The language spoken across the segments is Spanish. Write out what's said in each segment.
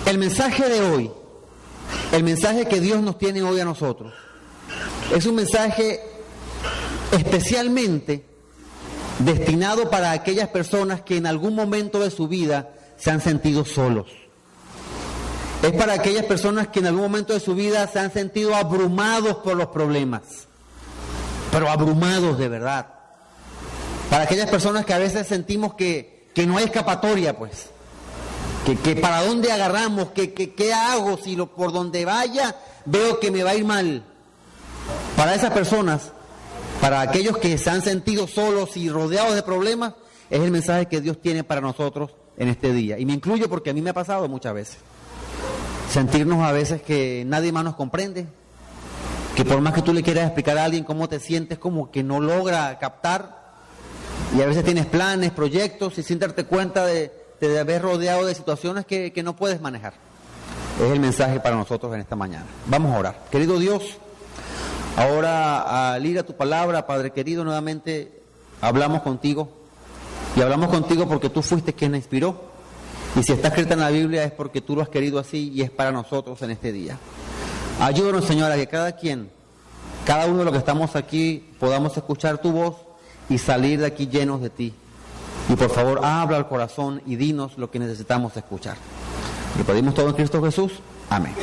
El mensaje de hoy, el mensaje que Dios nos tiene hoy a nosotros, es un mensaje especialmente destinado para aquellas personas que en algún momento de su vida se han sentido solos. Es para aquellas personas que en algún momento de su vida se han sentido abrumados por los problemas, pero abrumados de verdad. Para aquellas personas que a veces sentimos que no hay escapatoria, pues. Que para dónde agarramos, qué hago, si por donde vaya veo que me va a ir mal. Para esas personas, para aquellos que se han sentido solos y rodeados de problemas, es el mensaje que Dios tiene para nosotros en este día. Y me incluyo porque a mí me ha pasado muchas veces. Sentirnos a veces que nadie más nos comprende, que por más que tú le quieras explicar a alguien cómo te sientes, como que no logra captar. Y a veces tienes planes, proyectos y sin darte cuenta de haber rodeado de situaciones que no puedes manejar. Es el mensaje para nosotros en esta mañana. Vamos a orar. Querido Dios, ahora al ir a tu palabra, Padre querido, nuevamente hablamos contigo. Y hablamos contigo porque tú fuiste quien la inspiró. Y si está escrita en la Biblia es porque tú lo has querido así y es para nosotros en este día. Ayúdanos, Señor, a que cada uno de los que estamos aquí, podamos escuchar tu voz y salir de aquí llenos de ti. Y por favor, habla al corazón y dinos lo que necesitamos escuchar. Lo pedimos todo en Cristo Jesús. Amén.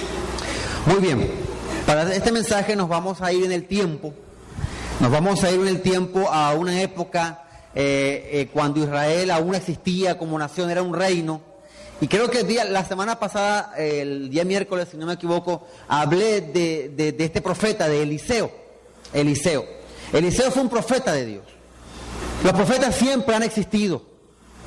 Muy bien, para este mensaje nos vamos a ir en el tiempo. Nos vamos a ir en el tiempo a una época cuando Israel aún existía como nación, era un reino. Y creo que la semana pasada, el día miércoles, si no me equivoco, hablé de este profeta, de Eliseo. Eliseo fue un profeta de Dios. Los profetas siempre han existido.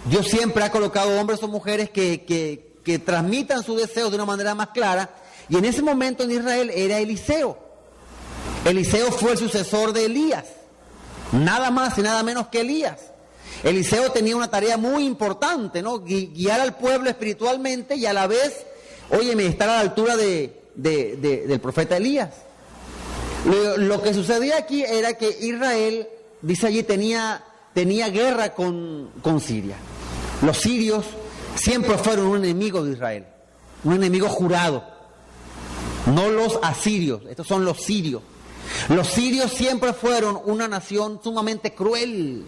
Dios siempre ha colocado hombres o mujeres que transmitan sus deseos de una manera más clara. Y en ese momento en Israel era Eliseo. Eliseo fue el sucesor de Elías. Nada más y nada menos que Elías. Eliseo tenía una tarea muy importante, ¿no? Guiar al pueblo espiritualmente y a la vez, estar a la altura del profeta Elías. Lo que sucedía aquí era que Israel, dice allí, tenía guerra con Siria. Los sirios siempre fueron un enemigo de Israel, un enemigo jurado. No los asirios, estos son los sirios. Los sirios siempre fueron una nación sumamente cruel.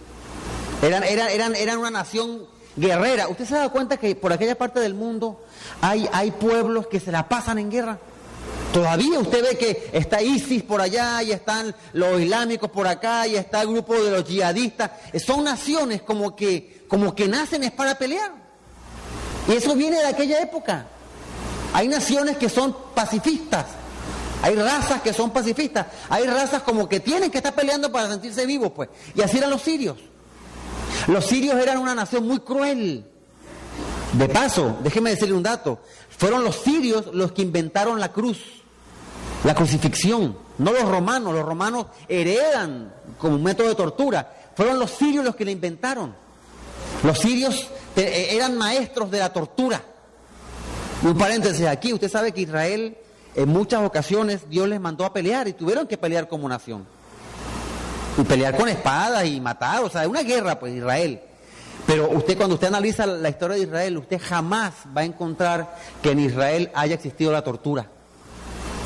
Eran una nación guerrera. ¿Usted se da cuenta que por aquella parte del mundo hay pueblos que se la pasan en guerra? Todavía usted ve que está ISIS por allá y están los islámicos por acá y está el grupo de los yihadistas. Son naciones como que nacen es para pelear. Y eso viene de aquella época. Hay naciones que son pacifistas. Hay razas que son pacifistas. Hay razas como que tienen que estar peleando para sentirse vivos, pues. Y así eran los sirios. Los sirios eran una nación muy cruel. De paso, déjeme decirle un dato. Fueron los sirios los que inventaron la cruz, la crucifixión, no los romanos. Los romanos heredan como un método de tortura. Fueron los sirios los que la inventaron. Los sirios eran maestros de la tortura. Un paréntesis aquí, usted sabe que Israel en muchas ocasiones Dios les mandó a pelear y tuvieron que pelear como nación. Y pelear con espadas y matar, o sea, una guerra pues Israel. Pero cuando usted analiza la historia de Israel, usted jamás va a encontrar que en Israel haya existido la tortura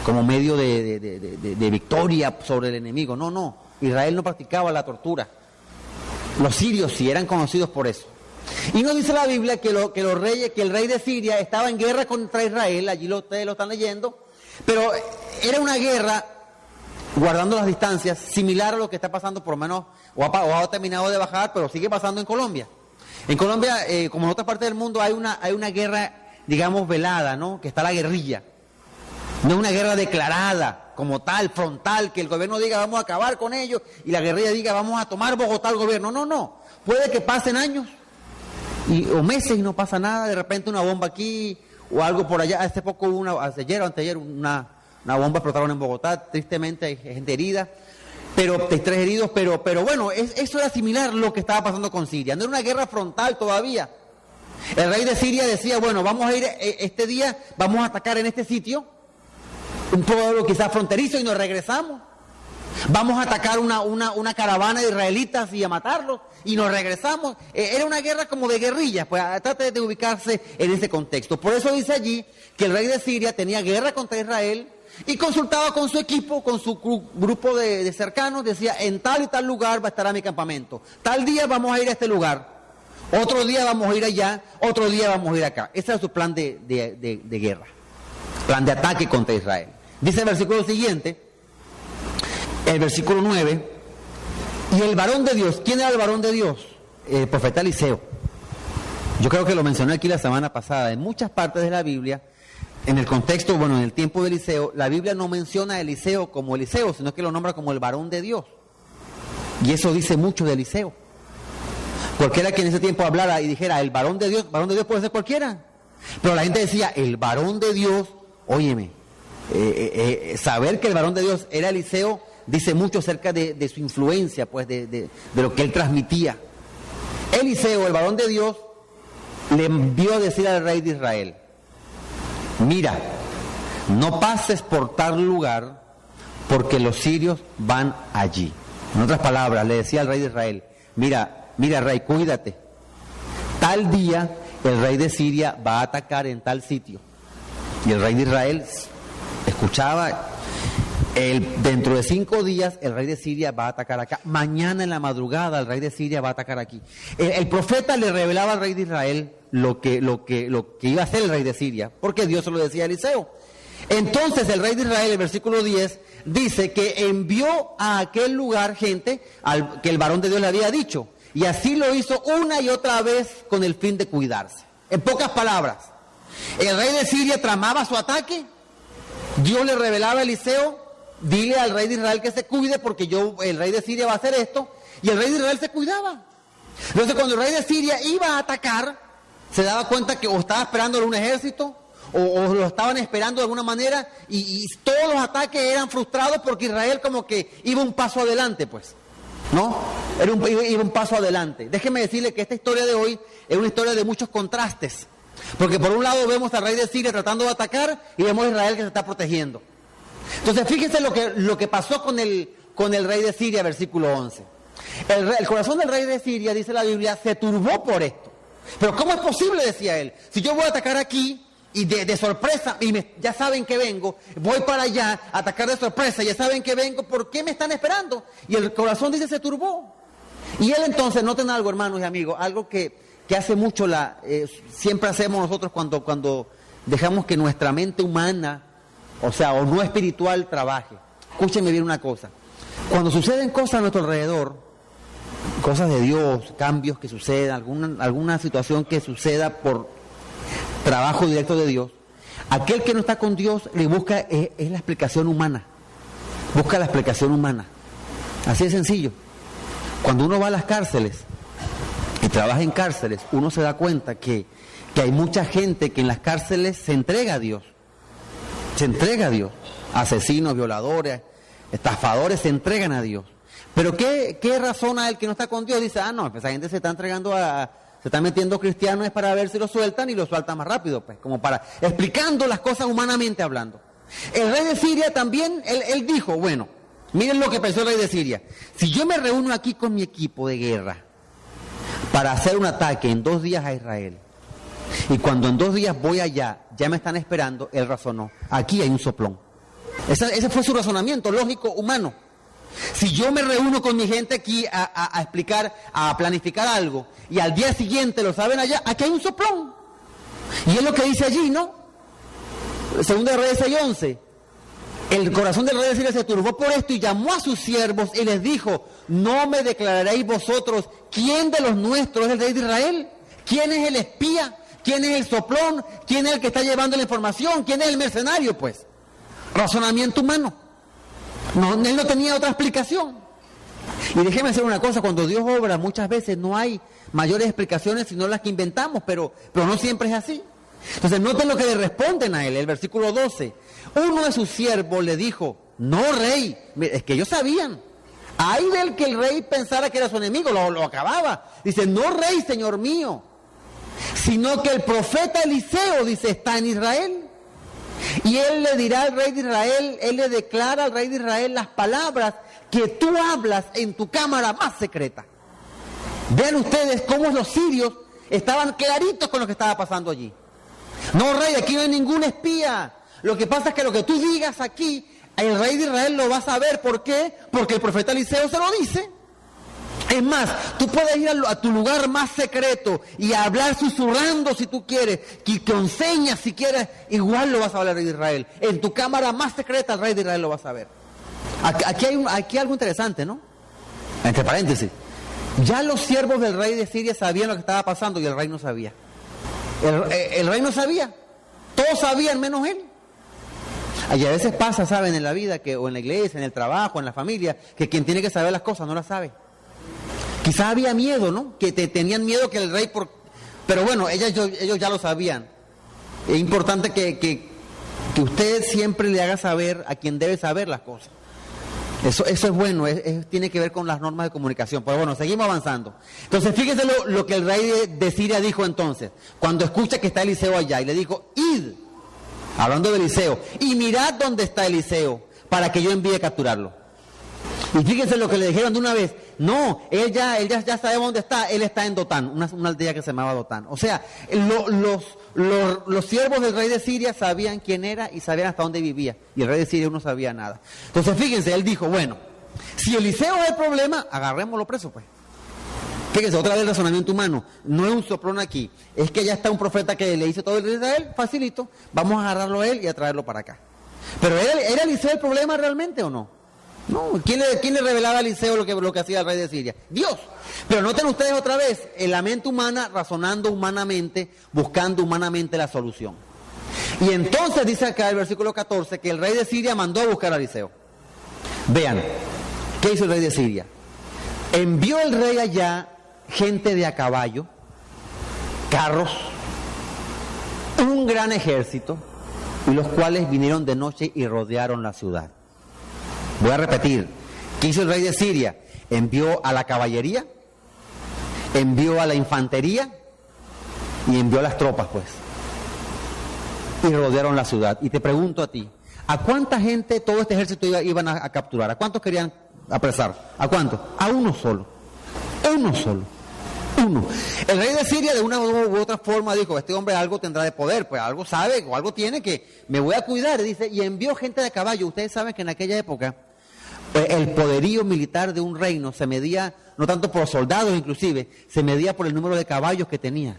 como medio de victoria sobre el enemigo. No, Israel no practicaba la tortura. Los sirios sí eran conocidos por eso. Y nos dice la Biblia que el rey de Siria estaba en guerra contra Israel, allí ustedes lo están leyendo, pero era una guerra, guardando las distancias, similar a lo que está pasando por lo menos, o ha terminado de bajar, pero sigue pasando en Colombia. En Colombia, como en otras partes del mundo, hay una guerra, digamos, velada, ¿no? Que está la guerrilla. No es una guerra declarada, como tal, frontal, que el gobierno diga vamos a acabar con ellos y la guerrilla diga vamos a tomar Bogotá al gobierno. No. Puede que pasen años o meses y no pasa nada, de repente una bomba aquí o algo por allá. Hace poco ayer o anteayer, una bomba explotaron en Bogotá, tristemente hay gente herida. Pero 3 heridos, pero bueno, eso era similar lo que estaba pasando con Siria. No era una guerra frontal todavía. El rey de Siria decía, bueno, vamos a ir este día, vamos a atacar en este sitio, un pueblo quizás fronterizo y nos regresamos. Vamos a atacar una caravana de israelitas y a matarlos y nos regresamos. Era una guerra como de guerrillas, pues trate de ubicarse en ese contexto. Por eso dice allí que el rey de Siria tenía guerra contra Israel y consultaba con su equipo, con su grupo de cercanos, decía, en tal y tal lugar va a estar mi campamento. Tal día vamos a ir a este lugar, otro día vamos a ir allá, otro día vamos a ir acá. Ese era su plan de guerra, plan de ataque contra Israel. Dice el versículo siguiente, el versículo 9, y el varón de Dios, ¿quién era el varón de Dios? El profeta Eliseo. Yo creo que lo mencioné aquí la semana pasada. En muchas partes de la Biblia, en el contexto, en el tiempo de Eliseo, la Biblia no menciona a Eliseo como Eliseo, sino que lo nombra como el varón de Dios. Y eso dice mucho de Eliseo. Cualquiera que en ese tiempo hablara y dijera, el varón de Dios puede ser cualquiera. Pero la gente decía, el varón de Dios, óyeme, saber que el varón de Dios era Eliseo, dice mucho acerca de su influencia, pues de lo que él transmitía. Eliseo, el varón de Dios, le envió a decir al rey de Israel, mira, no pases por tal lugar porque los sirios van allí. En otras palabras, le decía al rey de Israel, mira rey, cuídate. Tal día el rey de Siria va a atacar en tal sitio. Y el rey de Israel escuchaba, dentro de 5 días el rey de Siria va a atacar acá. Mañana en la madrugada el rey de Siria va a atacar aquí. El profeta le revelaba al rey de Israel lo que iba a hacer el rey de Siria, porque Dios se lo decía a Eliseo. Entonces el rey de Israel, el versículo 10, dice que envió a aquel lugar gente que el varón de Dios le había dicho. Y así lo hizo una y otra vez con el fin de cuidarse. En pocas palabras, el rey de Siria tramaba su ataque. Dios le revelaba a Eliseo, dile al rey de Israel que se cuide porque el rey de Siria va a hacer esto. Y el rey de Israel se cuidaba. Entonces cuando el rey de Siria iba a atacar, se daba cuenta que o estaba esperando un ejército o lo estaban esperando de alguna manera y todos los ataques eran frustrados porque Israel como que iba un paso adelante, pues. ¿No? Iba un paso adelante. Déjeme decirle que esta historia de hoy es una historia de muchos contrastes. Porque por un lado vemos al rey de Siria tratando de atacar y vemos a Israel que se está protegiendo. Entonces fíjense lo que pasó con el rey de Siria, versículo 11. El corazón del rey de Siria, dice la Biblia, se turbó por esto. Pero ¿cómo es posible? Decía él. Si yo voy a atacar aquí y de sorpresa, y ya saben que vengo, voy para allá a atacar de sorpresa, ya saben que vengo, ¿por qué me están esperando? Y el corazón dice, se turbó. Y él entonces, noten algo, hermanos y amigos, algo que hace mucho, siempre hacemos nosotros cuando dejamos que nuestra mente humana, o no espiritual, trabaje. Escúchenme bien una cosa. Cuando suceden cosas a nuestro alrededor, cosas de Dios, cambios que sucedan, alguna situación que suceda por trabajo directo de Dios, aquel que no está con Dios le busca es la explicación humana. Busca la explicación humana. Así de sencillo. Cuando uno va a las cárceles y trabaja en cárceles, uno se da cuenta que hay mucha gente que en las cárceles se entrega a Dios. Se entrega a Dios. Asesinos, violadores, estafadores se entregan a Dios. Pero ¿qué razona el que no está con Dios? Dice, no, pues esa gente se está entregando se está metiendo cristianos es para ver si lo sueltan y lo sueltan más rápido, pues, como para, explicando las cosas humanamente hablando. El rey de Siria también, él dijo, bueno, miren lo que pensó el rey de Siria. Si yo me reúno aquí con mi equipo de guerra para hacer un ataque en 2 días a Israel, y cuando en 2 días voy allá, ya me están esperando, él razonó, aquí hay un soplón. Ese fue su razonamiento lógico humano. Si yo me reúno con mi gente aquí a explicar, a planificar algo, y al día siguiente lo saben allá, aquí hay un soplón. Y es lo que dice allí, ¿no? Segundo de Reyes 6:11. El corazón del rey de Siria se turbó por esto y llamó a sus siervos y les dijo, ¿no me declararéis vosotros quién de los nuestros es el rey de Israel? ¿Quién es el espía? ¿Quién es el soplón? ¿Quién es el que está llevando la información? ¿Quién es el mercenario? Pues, razonamiento humano. No, él no tenía otra explicación. Y déjeme decir una cosa, cuando Dios obra muchas veces no hay mayores explicaciones sino las que inventamos, pero no siempre es así. Entonces noten lo que le responden a él, el versículo 12. Uno de sus siervos le dijo, no rey, es que ellos sabían. Ay del que el rey pensara que era su enemigo, lo acababa. Dice, no rey, señor mío, sino que el profeta Eliseo, dice, está en Israel. Y él le dirá al rey de Israel, él le declara al rey de Israel las palabras que tú hablas en tu cámara más secreta. Vean ustedes cómo los sirios estaban claritos con lo que estaba pasando allí. No, rey, aquí no hay ningún espía. Lo que pasa es que lo que tú digas aquí, el rey de Israel lo va a saber. ¿Por qué? Porque el profeta Eliseo se lo dice. Es más, tú puedes ir a tu lugar más secreto y hablar susurrando si tú quieres, y con señas si quieres, igual lo vas a hablar al rey de Israel. En tu cámara más secreta el rey de Israel lo va a saber. Aquí hay algo interesante, ¿no? Entre paréntesis. Ya los siervos del rey de Siria sabían lo que estaba pasando y el rey no sabía. El rey no sabía. Todos sabían menos él. Y a veces pasa, ¿saben? En la vida, o en la iglesia, en el trabajo, en la familia, que quien tiene que saber las cosas no las sabe. Quizás había miedo, ¿no? Que tenían miedo que el rey... Pero bueno, ellos ya lo sabían. Es importante que usted siempre le haga saber a quien debe saber las cosas. Eso es bueno, tiene que ver con las normas de comunicación. Pero bueno, seguimos avanzando. Entonces, fíjense lo que el rey de Siria dijo entonces, cuando escucha que está Eliseo allá, y le dijo, id, hablando de Eliseo, y mirad dónde está Eliseo, para que yo envíe a capturarlo. Y fíjense lo que le dijeron de una vez, no, él ya sabe dónde está, él está en Dotán, una aldea que se llamaba Dotán. O sea, los siervos del rey de Siria sabían quién era y sabían hasta dónde vivía, y el rey de Siria no sabía nada. Entonces fíjense, él dijo, bueno, si Eliseo es el problema, agarrémoslo preso pues. Fíjense, otra vez el razonamiento humano, no es un soplón aquí, es que ya está un profeta que le dice todo el rey de Israel, facilito, vamos a agarrarlo a él y a traerlo para acá. Pero ¿era Eliseo el problema realmente o no? No, ¿quién le revelaba a Eliseo lo que hacía el rey de Siria? Dios. Pero noten ustedes otra vez, en la mente humana, razonando humanamente, buscando humanamente la solución. Y entonces dice acá el versículo 14 que el rey de Siria mandó a buscar a Eliseo. Vean, ¿qué hizo el rey de Siria? Envió el rey allá gente de a caballo, carros, un gran ejército, y los cuales vinieron de noche y rodearon la ciudad. Voy a repetir, ¿qué hizo el rey de Siria? Envió a la caballería, envió a la infantería y envió a las tropas, pues. Y rodearon la ciudad. Y te pregunto a ti, ¿a cuánta gente todo este ejército iban a capturar? ¿A cuántos querían apresar? ¿A cuántos? A uno solo. Uno solo. Uno. El rey de Siria de una u otra forma dijo, este hombre algo tendrá de poder, pues algo sabe o algo tiene que me voy a cuidar, dice, y envió gente de caballo. Ustedes saben que en aquella época el poderío militar de un reino se medía, no tanto por soldados inclusive, se medía por el número de caballos que tenía.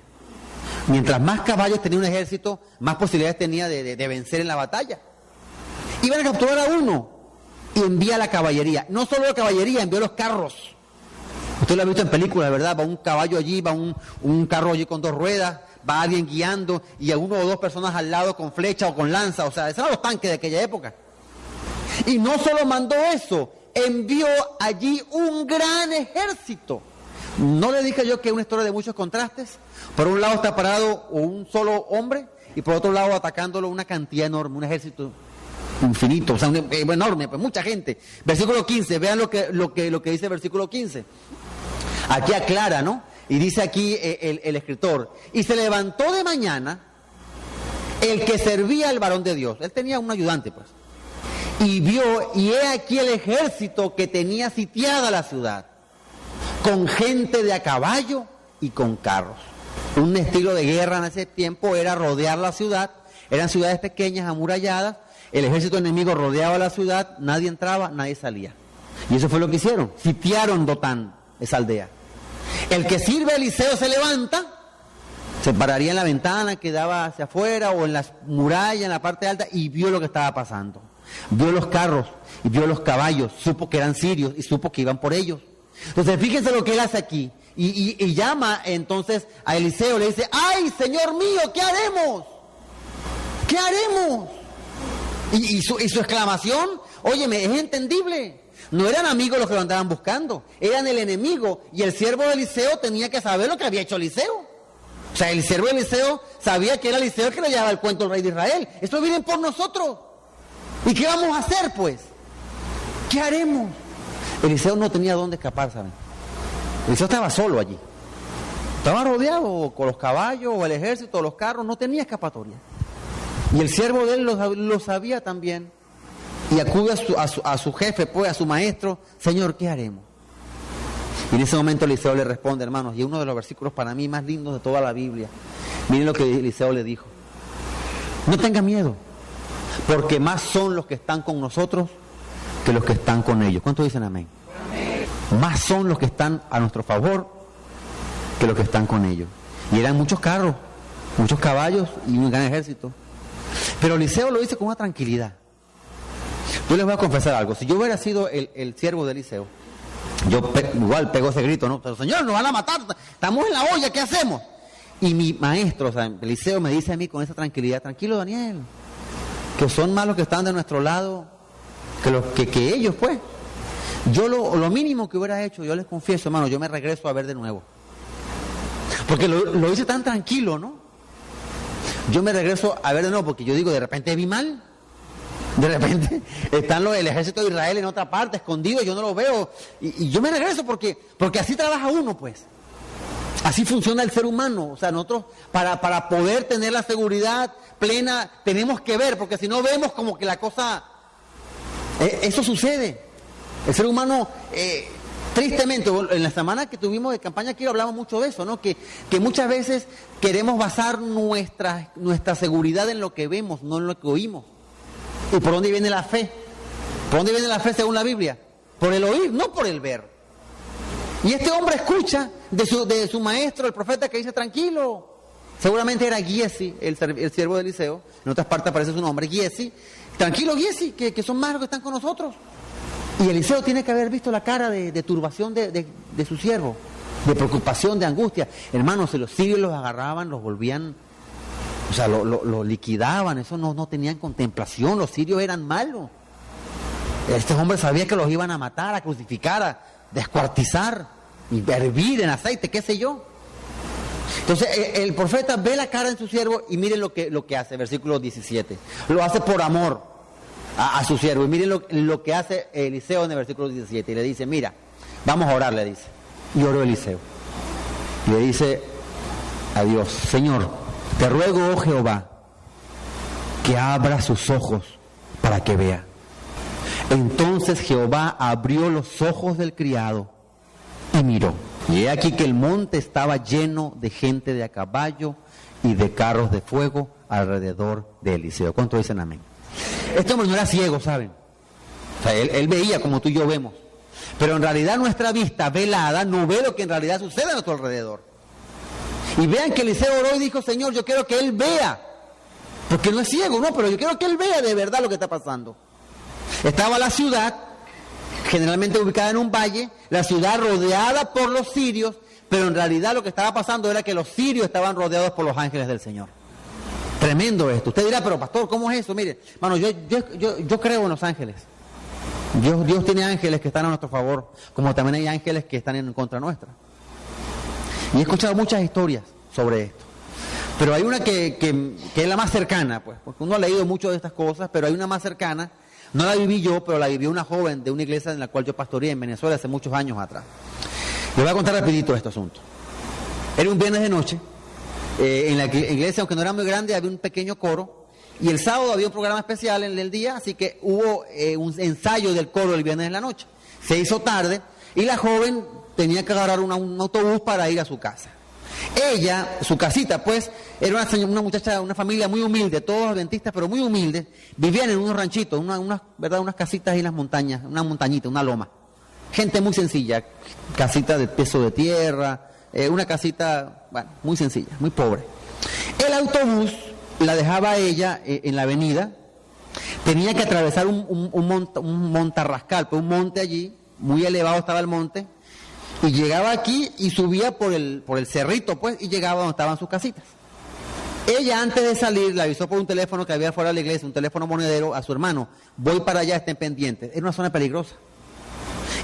Mientras más caballos tenía un ejército, más posibilidades tenía de vencer en la batalla. Iban a capturar a uno y envía la caballería. No solo la caballería, envió los carros. Usted lo ha visto en películas, ¿verdad? Va un caballo allí, va un carro allí con 2 ruedas, va alguien guiando y a 1 o 2 personas al lado con flecha o con lanza. O sea, esos eran los tanques de aquella época. Y no solo mandó eso, envió allí un gran ejército. ¿No le dije yo que es una historia de muchos contrastes? Por un lado está parado un solo hombre y por otro lado atacándolo una cantidad enorme, un ejército infinito, o sea, enorme, pues mucha gente. Versículo 15, vean lo que dice el versículo 15. Aquí aclara, ¿no? Y dice aquí el escritor, y se levantó de mañana el que servía al varón de Dios. Él tenía un ayudante, pues. Y vio, y he aquí el ejército que tenía sitiada la ciudad, con gente de a caballo y con carros. Un estilo de guerra en ese tiempo era rodear la ciudad, eran ciudades pequeñas, amuralladas, el ejército enemigo rodeaba la ciudad, nadie entraba, nadie salía. Y eso fue lo que hicieron, sitiaron Dotán, esa aldea. El que sirve a Eliseo se levanta, se pararía en la ventana que daba hacia afuera o en las murallas, en la parte alta, y vio lo que estaba pasando. Vio los carros y vio los caballos, supo que eran sirios y supo que iban por ellos. Entonces fíjense lo que él hace aquí. Y llama entonces a Eliseo, le dice, ¡ay, Señor mío, qué haremos! ¿Qué haremos? Y su exclamación, óyeme, es entendible. No eran amigos los que lo andaban buscando, eran el enemigo. Y el siervo de Eliseo tenía que saber lo que había hecho Eliseo. O sea, el siervo de Eliseo sabía que era Eliseo el que le llevaba el cuento al rey de Israel. Esto viene por nosotros. ¿Y qué vamos a hacer, pues? ¿Qué haremos? Eliseo no tenía dónde escapar, ¿saben? Eliseo estaba solo allí. Estaba rodeado con los caballos, o el ejército, o los carros, no tenía escapatoria. Y el siervo de él lo sabía también. Y acude a su jefe, pues, a su maestro: Señor, ¿qué haremos? Y en ese momento Eliseo le responde, hermanos, y uno de los versículos para mí más lindos de toda la Biblia. Miren lo que Eliseo le dijo: no tenga miedo, porque más son los que están con nosotros que los que están con ellos. ¿Cuántos dicen amén? Amén. Más son los que están a nuestro favor que los que están con ellos. Y eran muchos carros, muchos caballos y un gran ejército. Pero Eliseo lo dice con una tranquilidad. Yo les voy a confesar algo: si yo hubiera sido el siervo de Eliseo, yo igual pegó ese grito, ¿no? Pero Señor, nos van a matar, estamos en la olla, ¿qué hacemos? Y mi maestro, o sea, Eliseo, me dice a mí con esa tranquilidad: tranquilo, Daniel, que son más los que están de nuestro lado que ellos, pues. Yo lo mínimo que hubiera hecho, yo les confieso, hermano, yo me regreso a ver de nuevo. Porque lo hice tan tranquilo, ¿no? Yo me regreso a ver de nuevo, porque yo digo, de repente vi mal. De repente están el ejército de Israel en otra parte, escondido, yo no lo veo. Y yo me regreso porque así trabaja uno, pues. Así funciona el ser humano. O sea, nosotros para poder tener la seguridad plena tenemos que ver, porque si no vemos como que la cosa... eso sucede. El ser humano, tristemente, en la semana que tuvimos de campaña aquí hablamos mucho de eso, ¿no? Que muchas veces queremos basar nuestra seguridad en lo que vemos, no en lo que oímos. ¿Y por dónde viene la fe? ¿Por dónde viene la fe según la Biblia? Por el oír, no por el ver. Y este hombre escucha de su maestro, el profeta, que dice: tranquilo. Seguramente era Giesi, el siervo de Eliseo. En otras partes aparece su nombre, Giesi. Tranquilo, Giesi, que son más los que están con nosotros. Y Eliseo tiene que haber visto la cara de turbación de su siervo, de preocupación, de angustia. Hermanos, si los sirios los agarraban, los volvían... O sea, lo liquidaban, eso no tenían contemplación, los sirios eran malos. Este hombre sabía que los iban a matar, a crucificar, a descuartizar, y hervir en aceite, qué sé yo. Entonces el profeta ve la cara de su siervo y miren lo que hace, versículo 17. Lo hace por amor a su siervo. Y miren lo que hace Eliseo en el versículo 17. Y le dice: mira, vamos a orar, le dice. Y oró Eliseo. Y le dice a Dios: Señor, te ruego, oh Jehová, que abra sus ojos para que vea. Entonces Jehová abrió los ojos del criado y miró. Y he aquí que el monte estaba lleno de gente de a caballo y de carros de fuego alrededor de Eliseo. ¿Cuántos dicen amén? Este hombre no era ciego, ¿saben? O sea, él veía como tú y yo vemos. Pero en realidad nuestra vista velada no ve lo que en realidad sucede a nuestro alrededor. Y vean que Eliseo oró y dijo: Señor, yo quiero que él vea. Porque no es ciego, no, pero yo quiero que él vea de verdad lo que está pasando. Estaba la ciudad, generalmente ubicada en un valle, la ciudad rodeada por los sirios, pero en realidad lo que estaba pasando era que los sirios estaban rodeados por los ángeles del Señor. Tremendo esto. Usted dirá: pero pastor, ¿cómo es eso? Mire, hermano, yo creo en los ángeles. Dios tiene ángeles que están a nuestro favor, como también hay ángeles que están en contra nuestra. Y he escuchado muchas historias sobre esto. Pero hay una que es la más cercana, pues, porque uno ha leído mucho de estas cosas, pero hay una más cercana. No la viví yo, pero la vivió una joven de una iglesia en la cual yo pastoreé en Venezuela hace muchos años atrás. Les voy a contar rapidito este asunto. Era un viernes de noche. En la iglesia, aunque no era muy grande, había un pequeño coro. Y el sábado había un programa especial en el día, así que hubo un ensayo del coro el viernes en la noche. Se hizo tarde y la joven tenía que agarrar un autobús para ir a su casa. Ella, su casita, pues, era una muchacha, una familia muy humilde, todos adventistas, pero muy humildes. Vivían en unos ranchitos, unas casitas ahí en las montañas, una montañita, una loma. Gente muy sencilla, casita de peso de tierra, una casita, bueno, muy sencilla, muy pobre. El autobús la dejaba a ella en la avenida, tenía que atravesar un montarrascal, pues un monte allí, muy elevado estaba el monte, y llegaba aquí y subía por el cerrito, pues, y llegaba donde estaban sus casitas. Ella, antes de salir, le avisó por un teléfono que había fuera de la iglesia, un teléfono monedero, a su hermano: voy para allá, estén pendientes. Era una zona peligrosa.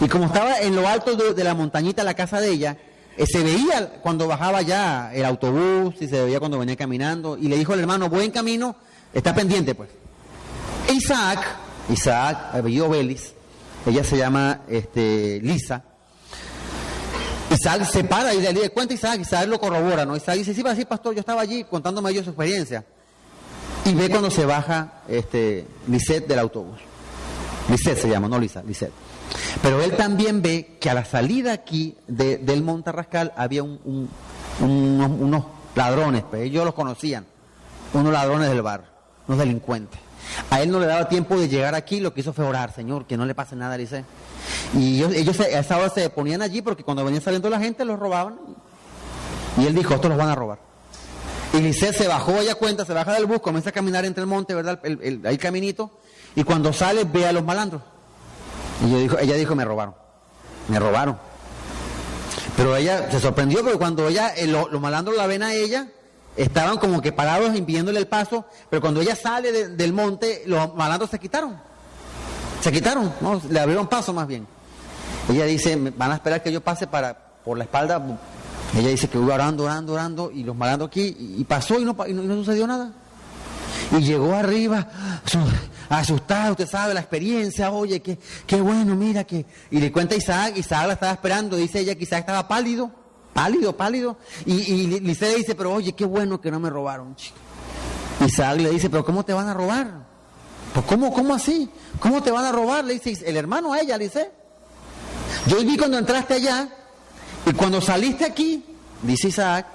Y como estaba en lo alto de la montañita, la casa de ella, se veía cuando bajaba ya el autobús y se veía cuando venía caminando. Y le dijo al hermano: voy en camino, está pendiente, pues. Isaac, apellido Vélez, ella se llama Lisa. Isaac se para y le cuenta a Isaac lo corrobora, ¿no? Isaac dice: sí, pastor, yo estaba allí contándome ellos su experiencia. y ve cuando se baja Lisette del autobús. Lisette se llama, no Lisa, Lisette. Pero él también ve que a la salida aquí del Monte Rascal había unos ladrones, pues ellos los conocían, unos ladrones del bar, unos delincuentes. A él no le daba tiempo de llegar aquí, lo que hizo fue orar, Señor, que no le pase nada a Lisette. Y ellos a esa hora se ponían allí porque cuando venía saliendo la gente los robaban. Y él dijo, estos los van a robar. Y Lisette se bajó, ella cuenta, se baja del bus, comienza a caminar entre el monte, ¿verdad? El caminito, y cuando sale ve a los malandros. Y ella dijo, me robaron. Pero ella se sorprendió porque cuando los malandros la ven a ella, estaban como que parados impidiéndole el paso, pero cuando ella sale del monte, los malandros se quitaron, ¿no? Le abrieron paso más bien. Ella dice, van a esperar que yo pase por la espalda. Ella dice que iba orando, y los malandros aquí, y pasó y no sucedió nada. Y llegó arriba, asustada, usted sabe, la experiencia, oye, qué bueno, mira que... Y le cuenta a Isaac la estaba esperando, dice ella que Isaac estaba pálido, y Lisette le dice, pero oye, qué bueno que no me robaron, chico. Isaac le dice, pero ¿cómo te van a robar? Pues ¿cómo así? ¿Cómo te van a robar? Le dice el hermano a ella, Lisette. Yo vi cuando entraste allá, y cuando saliste aquí, dice Isaac,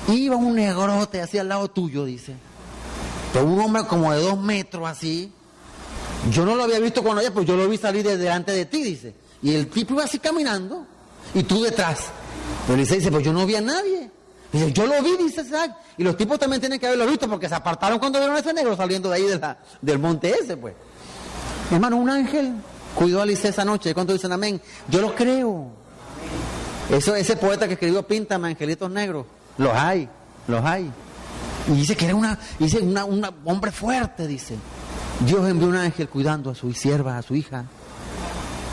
iba un negrote así al lado tuyo, dice. Pero un hombre como de 2 metros así. Yo no lo había visto cuando ella, pues yo lo vi salir de delante de ti, dice. Y el tipo iba así caminando, y tú detrás. Pero Lisette dice, pues yo no vi a nadie. Dice, yo lo vi, dice Isaac. Y los tipos también tienen que haberlo visto, porque se apartaron cuando vieron a ese negro saliendo de ahí del monte ese, pues. Hermano, un ángel cuidó a Lisette esa noche. ¿Cuántos dicen amén? Yo lo creo. Ese poeta que escribió Píntame angelitos negros, los hay. Y dice que era un hombre fuerte, dice. Dios envió un ángel cuidando a su sierva, a su hija.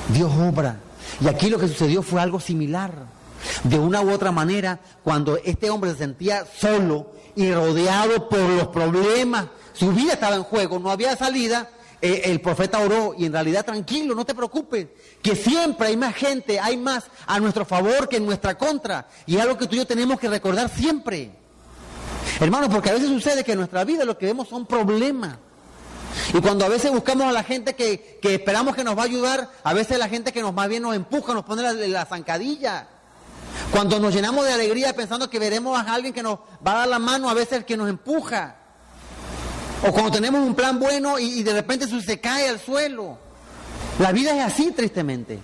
Dios obra. Y aquí lo que sucedió fue algo similar. De una u otra manera, cuando este hombre se sentía solo y rodeado por los problemas, su vida estaba en juego, no había salida. El profeta oró y en realidad tranquilo, no te preocupes, que siempre hay más gente, hay más a nuestro favor que en nuestra contra, y es algo que tú y yo tenemos que recordar siempre, hermanos, porque a veces sucede que en nuestra vida lo que vemos son problemas, y cuando a veces buscamos a la gente que esperamos que nos va a ayudar, a veces la gente que más bien nos empuja, nos pone la zancadilla. Cuando nos llenamos de alegría pensando que veremos a alguien que nos va a dar la mano, a veces el que nos empuja. O cuando tenemos un plan bueno y de repente eso se cae al suelo. La vida es así, tristemente.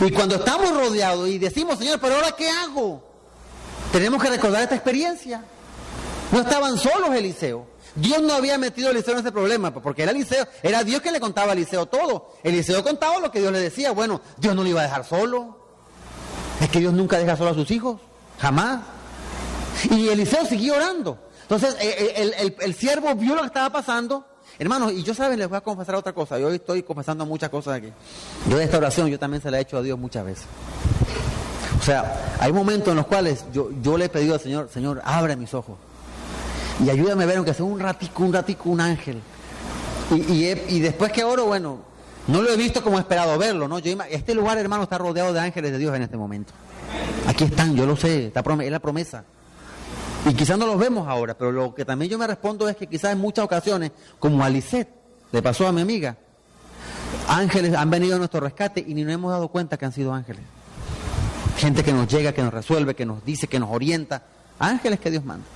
Y cuando estamos rodeados y decimos, Señor, pero ¿ahora qué hago? Tenemos que recordar esta experiencia. No estaban solos Eliseo. Dios no había metido a Eliseo en ese problema, porque era Dios que le contaba a Eliseo todo. Eliseo contaba lo que Dios le decía. Bueno, Dios no lo iba a dejar solo. Es que Dios nunca deja solo a sus hijos. Jamás. Y Eliseo siguió orando. Entonces, el siervo vio lo que estaba pasando. Hermanos, y yo saben, les voy a confesar otra cosa. Yo estoy confesando muchas cosas aquí. Yo de esta oración, yo también se la he hecho a Dios muchas veces. O sea, hay momentos en los cuales yo le he pedido al Señor, Señor, abre mis ojos. Y ayúdame a ver, aunque sea un ratico, un ángel. Y después que oro, bueno, no lo he visto como he esperado verlo, ¿no? Este lugar, hermano, está rodeado de ángeles de Dios en este momento. Aquí están, yo lo sé, es la promesa. Y quizás no los vemos ahora, pero lo que también yo me respondo es que quizás en muchas ocasiones, como a Lisette, le pasó a mi amiga, ángeles han venido a nuestro rescate y ni nos hemos dado cuenta que han sido ángeles. Gente que nos llega, que nos resuelve, que nos dice, que nos orienta. Ángeles que Dios manda.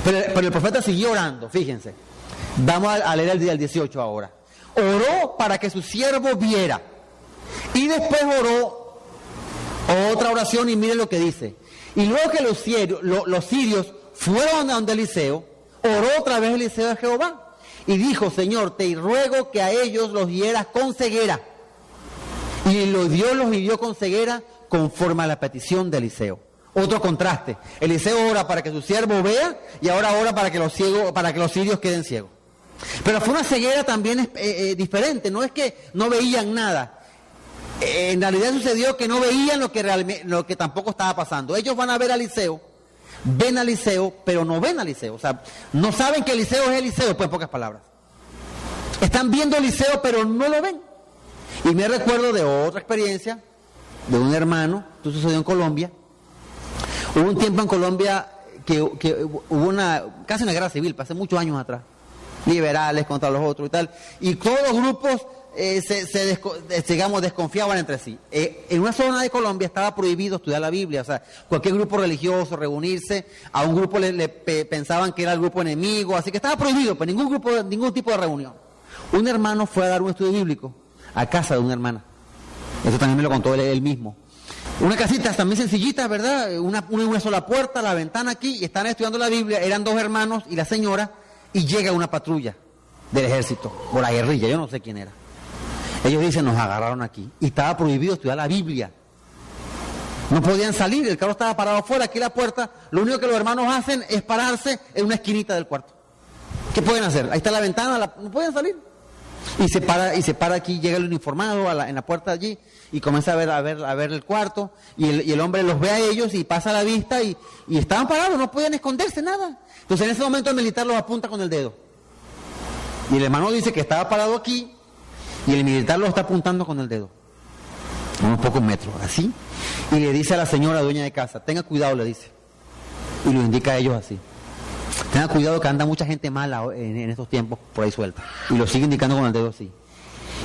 Pero el profeta siguió orando, fíjense. Vamos a leer el día del 18 ahora. Oró para que su siervo viera. Y después oró otra oración y miren lo que dice. Y luego que los sirios fueron a donde Eliseo, oró otra vez Eliseo a Jehová. Y dijo, Señor, te ruego que a ellos los hieras con ceguera. Y Dios los hirió con ceguera conforme a la petición de Eliseo. Otro contraste. Eliseo ora para que su siervo vea y ahora ora para que los sirios queden ciegos. Pero fue una ceguera también diferente. No es que no veían nada. En realidad sucedió que no veían lo que tampoco estaba pasando. Ellos van a ver a Eliseo, ven a Eliseo, pero no ven a Eliseo. O sea, no saben que Eliseo es Eliseo, pues en pocas palabras. Están viendo a Eliseo, pero no lo ven. Y me recuerdo de otra experiencia, de un hermano, esto sucedió en Colombia. Hubo un tiempo en Colombia que hubo casi una guerra civil, hace muchos años atrás. liberales contra los otros y tal. Y todos los grupos digamos, desconfiaban entre sí. En una zona de Colombia estaba prohibido estudiar la Biblia, o sea, cualquier grupo religioso, reunirse, a un grupo pensaban que era el grupo enemigo, así que estaba prohibido, pues ningún tipo de reunión. Un hermano fue a dar un estudio bíblico a casa de una hermana. Eso también me lo contó él mismo. Una casita también sencillita, ¿verdad? Una sola puerta, la ventana aquí, y están estudiando la Biblia, eran dos hermanos y la señora, y llega una patrulla del ejército, o la guerrilla, yo no sé quién era. Ellos dicen, nos agarraron aquí. Y estaba prohibido estudiar la Biblia. No podían salir, el carro estaba parado afuera, aquí la puerta. Lo único que los hermanos hacen es pararse en una esquinita del cuarto. ¿Qué pueden hacer? Ahí está la ventana, no pueden salir. Y se para aquí, llega el uniformado en la puerta allí y comienza a ver el cuarto. Y el hombre los ve a ellos y pasa la vista y estaban parados, no podían esconderse nada. Entonces en ese momento el militar los apunta con el dedo. Y el hermano dice que estaba parado aquí. Y el militar lo está apuntando con el dedo, a unos pocos metros, así. Y le dice a la señora dueña de casa, tenga cuidado, le dice. Y lo indica a ellos así. Tenga cuidado que anda mucha gente mala en estos tiempos por ahí suelta. Y lo sigue indicando con el dedo así.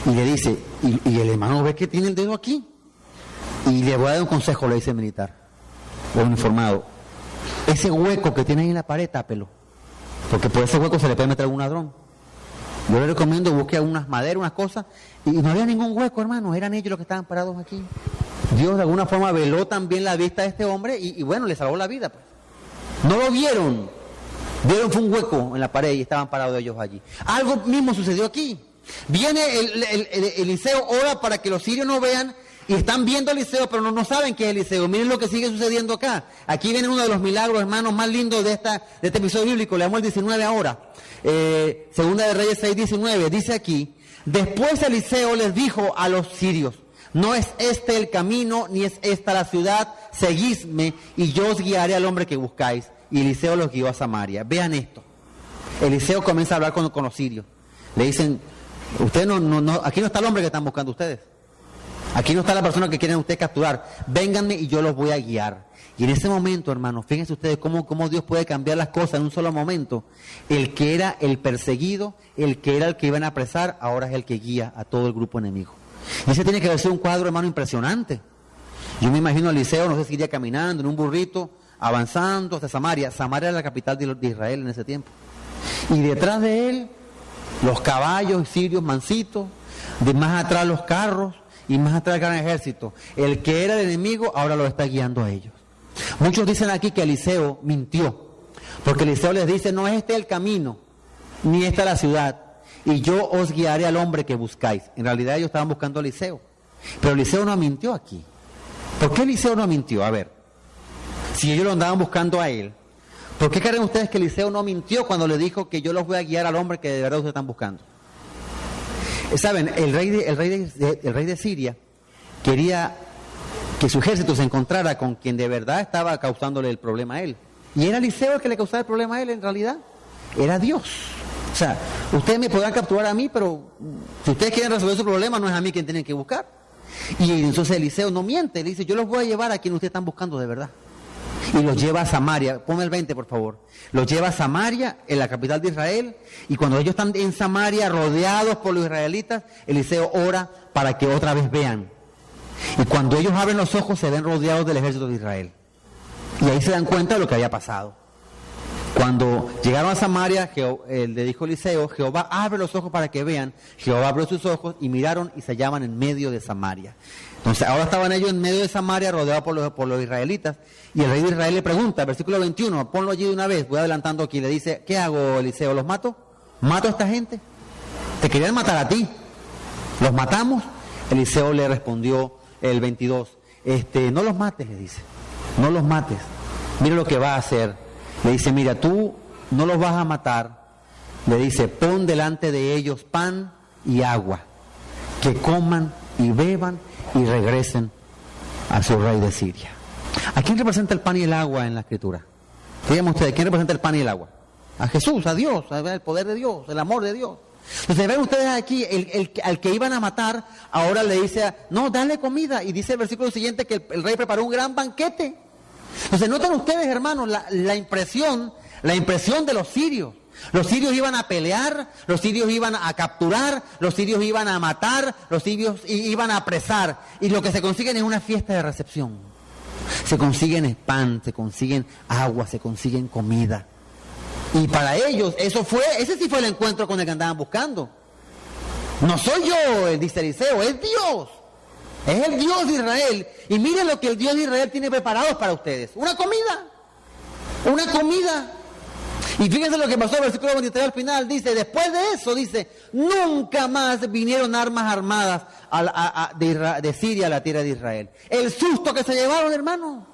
Y le dice, y el hermano ve que tiene el dedo aquí. Y le voy a dar un consejo, le dice el militar, o uniformado. Ese hueco que tiene ahí en la pared, tápelo. Porque por ese hueco se le puede meter algún ladrón. Yo le recomiendo, busque unas maderas, unas cosas, y no había ningún hueco, hermano, eran ellos los que estaban parados aquí. Dios de alguna forma veló también la vista de este hombre y bueno, le salvó la vida, pues. No lo vieron fue un hueco en la pared y estaban parados ellos allí. Algo mismo sucedió aquí. Viene Eliseo, ora para que los sirios no vean, y están viendo a Eliseo, pero no saben que es Eliseo. Miren lo que sigue sucediendo acá. Aquí viene uno de los milagros, hermanos, más lindos de este episodio bíblico. Leamos el 19 ahora. Segunda de Reyes 6:19. Dice aquí, después Eliseo les dijo a los sirios, no es este el camino, ni es esta la ciudad, seguidme y yo os guiaré al hombre que buscáis. Y Eliseo los guió a Samaria. Vean esto. Eliseo comienza a hablar con los sirios. Le dicen, ustedes aquí no está el hombre que están buscando ustedes. Aquí no está la persona que quieren ustedes capturar. Vénganme y yo los voy a guiar. Y en ese momento, hermanos, fíjense ustedes cómo Dios puede cambiar las cosas en un solo momento. El que era el perseguido, el que era el que iban a apresar, ahora es el que guía a todo el grupo enemigo. Y ese tiene que haber sido un cuadro, hermano, impresionante. Yo me imagino a Eliseo, no sé si iría caminando en un burrito, avanzando hasta Samaria. Samaria era la capital de Israel en ese tiempo. Y detrás de él, los caballos sirios mansitos, de más atrás los carros, y más atrás el gran ejército. El que era el enemigo ahora lo está guiando a ellos. Muchos dicen aquí que Eliseo mintió, porque Eliseo les dice, no es este el camino, ni esta la ciudad, y yo os guiaré al hombre que buscáis. En realidad ellos estaban buscando a Eliseo, pero Eliseo no mintió aquí. ¿Por qué Eliseo no mintió? A ver, si ellos lo andaban buscando a él, ¿por qué creen ustedes que Eliseo no mintió cuando le dijo que yo los voy a guiar al hombre que de verdad ustedes están buscando? Saben, el rey de Siria quería que su ejército se encontrara con quien de verdad estaba causándole el problema a él. Y era Eliseo el que le causaba el problema a él, en realidad. Era Dios. O sea, ustedes me podrán capturar a mí, pero si ustedes quieren resolver su problema, no es a mí quien tienen que buscar. Y entonces Eliseo no miente, le dice, yo los voy a llevar a quien ustedes están buscando de verdad. Y los lleva a Samaria. Ponme el 20, por favor. Los lleva a Samaria, en la capital de Israel, y cuando ellos están en Samaria, rodeados por los israelitas, Eliseo ora para que otra vez vean. Y cuando ellos abren los ojos, se ven rodeados del ejército de Israel. Y ahí se dan cuenta de lo que había pasado. Cuando llegaron a Samaria, le dijo Eliseo, Jehová abre los ojos para que vean. Jehová abrió sus ojos y miraron y se hallaban en medio de Samaria. Entonces ahora estaban ellos en medio de Samaria, rodeados por los israelitas. Y el rey de Israel le pregunta, versículo 21, ponlo allí de una vez, voy adelantando aquí, le dice, ¿qué hago, Eliseo? ¿Los mato? ¿Mato a esta gente? Te querían matar a ti. ¿Los matamos? Eliseo le respondió el 22, no los mates, le dice, no los mates. Mira lo que va a hacer. Le dice, mira, tú no los vas a matar. Le dice, pon delante de ellos pan y agua, que coman y beban y regresen a su rey de Siria. ¿A quién representa el pan y el agua en la Escritura? Díganme ustedes, ¿quién representa el pan y el agua? A Jesús, a Dios, el poder de Dios, el amor de Dios. Entonces ven ustedes aquí, al que iban a matar, ahora le dice, no, dale comida. Y dice el versículo siguiente que el rey preparó un gran banquete. Entonces noten ustedes, hermanos, la impresión de los sirios. Los sirios iban a pelear, los sirios iban a capturar, los sirios iban a matar, los sirios iban a apresar. Y lo que se consiguen es una fiesta de recepción. Se consiguen pan, se consiguen agua, se consiguen comida. Y para ellos, ese sí fue el encuentro con el que andaban buscando. No soy yo, dice Eliseo, es Dios. Es el Dios de Israel. Y miren lo que el Dios de Israel tiene preparado para ustedes. Una comida. Una comida. Y fíjense lo que pasó, el versículo 23 al final, dice, después de eso, dice, nunca más vinieron armas armadas de Siria a la tierra de Israel. El susto que se llevaron, hermano.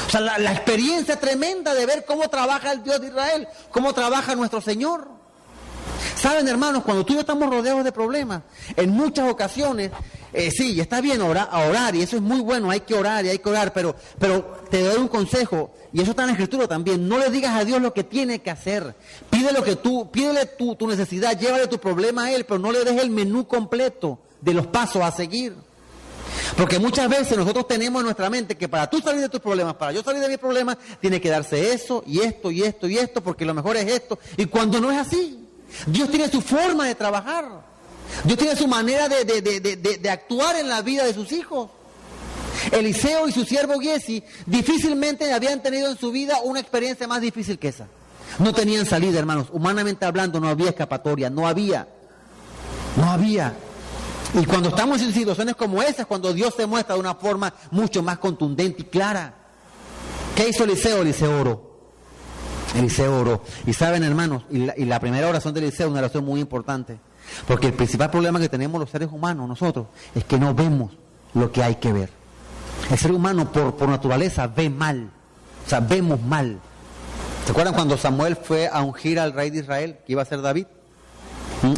O sea, la experiencia tremenda de ver cómo trabaja el Dios de Israel, cómo trabaja nuestro Señor. Saben, hermanos, cuando tú y yo estamos rodeados de problemas, en muchas ocasiones, sí, está bien orar, y eso es muy bueno, hay que orar y hay que orar, pero te doy un consejo, y eso está en la Escritura también, no le digas a Dios lo que tiene que hacer, pídele tu necesidad, llévale tu problema a Él, pero no le des el menú completo de los pasos a seguir. Porque muchas veces nosotros tenemos en nuestra mente que para tú salir de tus problemas, para yo salir de mis problemas, tiene que darse eso, y esto, y esto, y esto, porque lo mejor es esto, y cuando no es así. Dios tiene su forma de trabajar. Dios tiene su manera de actuar en la vida de sus hijos. Eliseo y su siervo Giesi difícilmente habían tenido en su vida una experiencia más difícil que esa. No tenían salida, hermanos. Humanamente hablando, no había escapatoria. No había. Y cuando estamos en situaciones como esas, cuando Dios se muestra de una forma mucho más contundente y clara. ¿Qué hizo Eliseo? Eliseo oró. Y saben, hermanos, y la primera oración de Eliseo es una oración muy importante. Porque el principal problema que tenemos los seres humanos, nosotros, es que no vemos lo que hay que ver. El ser humano por naturaleza ve mal. O sea, vemos mal. ¿Se acuerdan cuando Samuel fue a ungir al rey de Israel, que iba a ser David?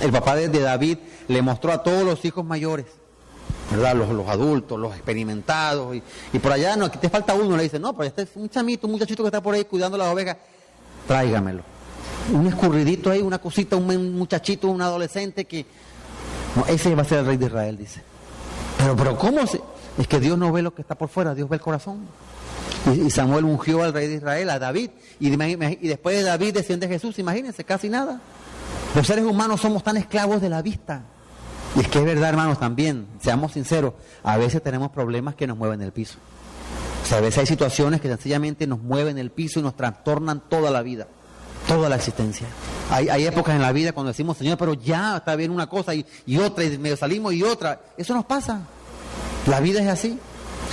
El papá de David le mostró a todos los hijos mayores, ¿verdad? Los adultos, los experimentados. Y por allá, no, aquí te falta uno. Le dice, no, pero este es un chamito, un muchachito que está por ahí cuidando las ovejas. Tráigamelo. Un escurridito ahí, una cosita, un muchachito, un adolescente que... No, ese va a ser el rey de Israel, dice. Pero ¿cómo se...? Es que Dios no ve lo que está por fuera, Dios ve el corazón. Y Samuel ungió al rey de Israel, a David, y después de David desciende Jesús, imagínense, casi nada. Los seres humanos somos tan esclavos de la vista. Y es que es verdad, hermanos, también, seamos sinceros, a veces tenemos problemas que nos mueven el piso. O sea, a veces hay situaciones que sencillamente nos mueven el piso y nos trastornan toda la vida, toda la existencia. Hay épocas en la vida cuando decimos, Señor, pero ya está bien una cosa y otra, y medio salimos y otra. Eso nos pasa. La vida es así.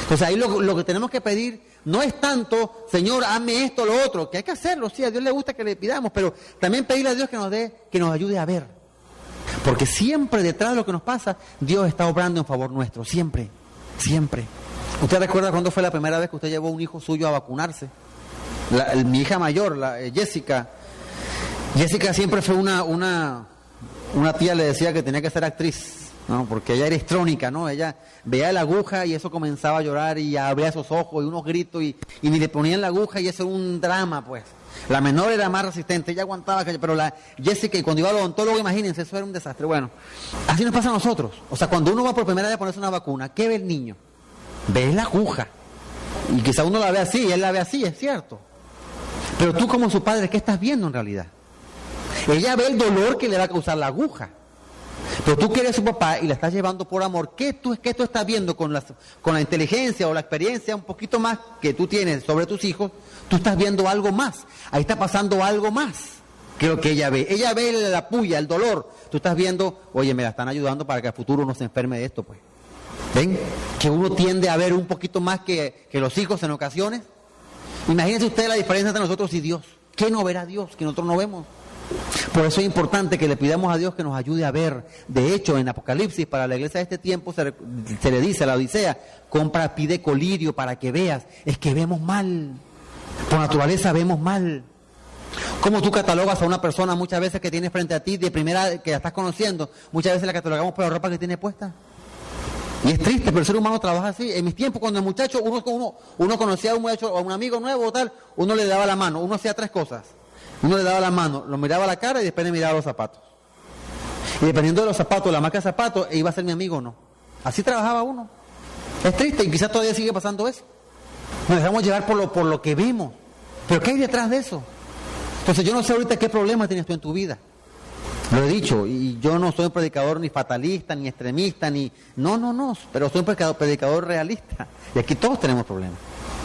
Entonces ahí lo que tenemos que pedir no es tanto, Señor, hazme esto o lo otro, que hay que hacerlo, sí, a Dios le gusta que le pidamos, pero también pedirle a Dios que nos ayude a ver. Porque siempre detrás de lo que nos pasa, Dios está obrando en favor nuestro, siempre, siempre. ¿Usted recuerda cuándo fue la primera vez que usted llevó a un hijo suyo a vacunarse? Mi hija mayor, Jessica. Jessica siempre fue una tía le decía que tenía que ser actriz, ¿no? Porque ella era histrónica, ¿no? Ella veía la aguja y eso comenzaba a llorar y abría esos ojos y unos gritos y ni le ponían la aguja y eso era un drama, pues. La menor era más resistente, ella aguantaba, pero la Jessica, y cuando iba al odontólogo, imagínense, eso era un desastre. Bueno, así nos pasa a nosotros. O sea, cuando uno va por primera vez a ponerse una vacuna, ¿qué ve el niño? Ve la aguja. Y quizá uno la ve así, él la ve así, es cierto. Pero tú como su padre, ¿qué estás viendo en realidad? Ella ve el dolor que le va a causar la aguja. Pero tú que eres su papá y la estás llevando por amor, ¿qué tú estás viendo con la inteligencia o la experiencia un poquito más que tú tienes sobre tus hijos? Tú estás viendo algo más. Ahí está pasando algo más que lo que ella ve. Ella ve la puya, el dolor. Tú estás viendo, oye, me la están ayudando para que a futuro no se enferme de esto, pues. ¿Ven? Que uno tiende a ver un poquito más que los hijos en ocasiones. Imagínense ustedes la diferencia entre nosotros y Dios. ¿Qué no verá Dios que nosotros no vemos? Por eso es importante que le pidamos a Dios que nos ayude a ver. De hecho, en Apocalipsis, para la iglesia de este tiempo, se le dice a la Odisea, pide colirio para que veas. Es que vemos mal. Por naturaleza vemos mal. ¿Cómo tú catalogas a una persona muchas veces que tienes frente a ti, de primera que la estás conociendo? Muchas veces la catalogamos por la ropa que tiene puesta. Y es triste, pero el ser humano trabaja así. En mis tiempos, cuando el muchacho, uno conocía a un muchacho o a un amigo nuevo o tal, uno le daba la mano, uno hacía tres cosas. Uno le daba la mano, lo miraba a la cara y después le miraba los zapatos. Y dependiendo de los zapatos, la marca de zapatos, iba a ser mi amigo o no. Así trabajaba uno. Es triste y quizás todavía sigue pasando eso. Nos dejamos llevar por lo que vimos. Pero ¿qué hay detrás de eso? Entonces yo no sé ahorita qué problema tienes tú en tu vida. Lo he dicho, y yo no soy un predicador ni fatalista, ni extremista, ni... No, pero soy un predicador realista. Y aquí todos tenemos problemas.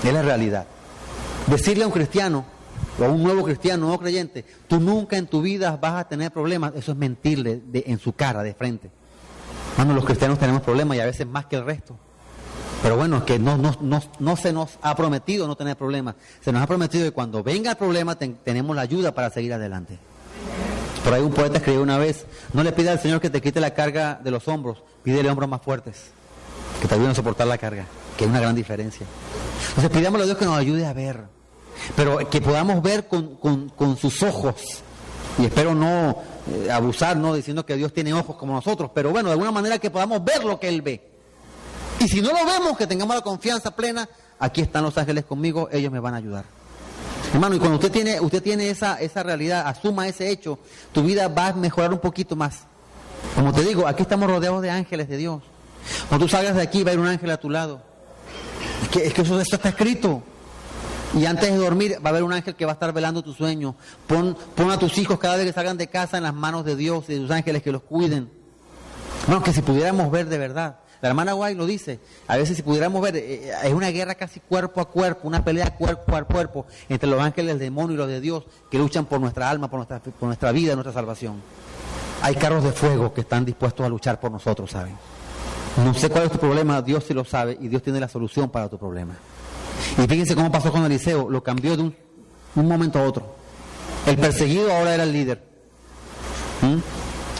Es la realidad. Decirle a un cristiano, o a un nuevo cristiano, nuevo creyente, tú nunca en tu vida vas a tener problemas, eso es mentirle en su cara, de frente. Bueno, los cristianos tenemos problemas y a veces más que el resto. Pero bueno, es que no se nos ha prometido no tener problemas. Se nos ha prometido que cuando venga el problema tenemos la ayuda para seguir adelante. Por ahí un poeta escribió una vez, no le pida al Señor que te quite la carga de los hombros, pídele hombros más fuertes, que te ayuden a soportar la carga, que hay una gran diferencia. Entonces pidámosle a Dios que nos ayude a ver, pero que podamos ver con sus ojos, y espero no abusar, no diciendo que Dios tiene ojos como nosotros, pero bueno, de alguna manera que podamos ver lo que Él ve. Y si no lo vemos, que tengamos la confianza plena, aquí están los ángeles conmigo, ellos me van a ayudar. Hermano, y cuando usted tiene esa realidad, asuma ese hecho, tu vida va a mejorar un poquito más. Como te digo, aquí estamos rodeados de ángeles de Dios. Cuando tú salgas de aquí va a ir un ángel a tu lado. Es que eso está escrito. Y antes de dormir va a haber un ángel que va a estar velando tu sueño. Pon a tus hijos cada vez que salgan de casa en las manos de Dios y de sus ángeles que los cuiden. Bueno, que si pudiéramos ver de verdad. La hermana Guay lo dice, a veces si pudiéramos ver, es una guerra casi cuerpo a cuerpo, una pelea cuerpo a cuerpo entre los ángeles del demonio y los de Dios que luchan por nuestra alma, por nuestra vida, nuestra salvación. Hay carros de fuego que están dispuestos a luchar por nosotros, ¿saben? No sé cuál es tu problema, Dios sí lo sabe y Dios tiene la solución para tu problema. Y fíjense cómo pasó con Eliseo, lo cambió de un momento a otro. El perseguido ahora era el líder.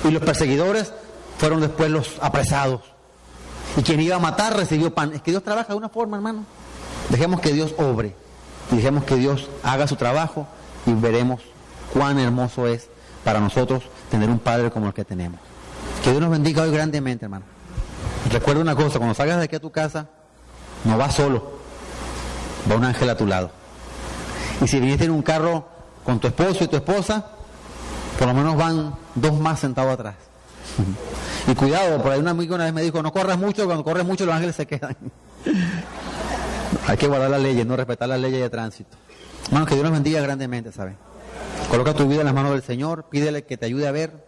Y los perseguidores fueron después los apresados. Y quien iba a matar recibió pan. Es que Dios trabaja de una forma, hermano. Dejemos que Dios obre. Y dejemos que Dios haga su trabajo y veremos cuán hermoso es para nosotros tener un Padre como el que tenemos. Que Dios nos bendiga hoy grandemente, hermano. Recuerda una cosa, cuando salgas de aquí a tu casa, no vas solo. Va un ángel a tu lado. Y si viniste en un carro con tu esposo y tu esposa, por lo menos van 2 más sentados atrás. Y cuidado, por ahí un amigo una vez me dijo, no corras mucho, cuando corres mucho los ángeles se quedan. Hay que guardar las leyes, no respetar las leyes de tránsito. Hermano, que Dios nos bendiga grandemente, ¿sabes? Coloca tu vida en las manos del Señor, pídele que te ayude a ver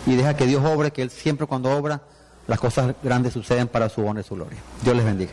y deja que Dios obre, que Él siempre cuando obra, las cosas grandes suceden para su honra y su gloria. Dios les bendiga.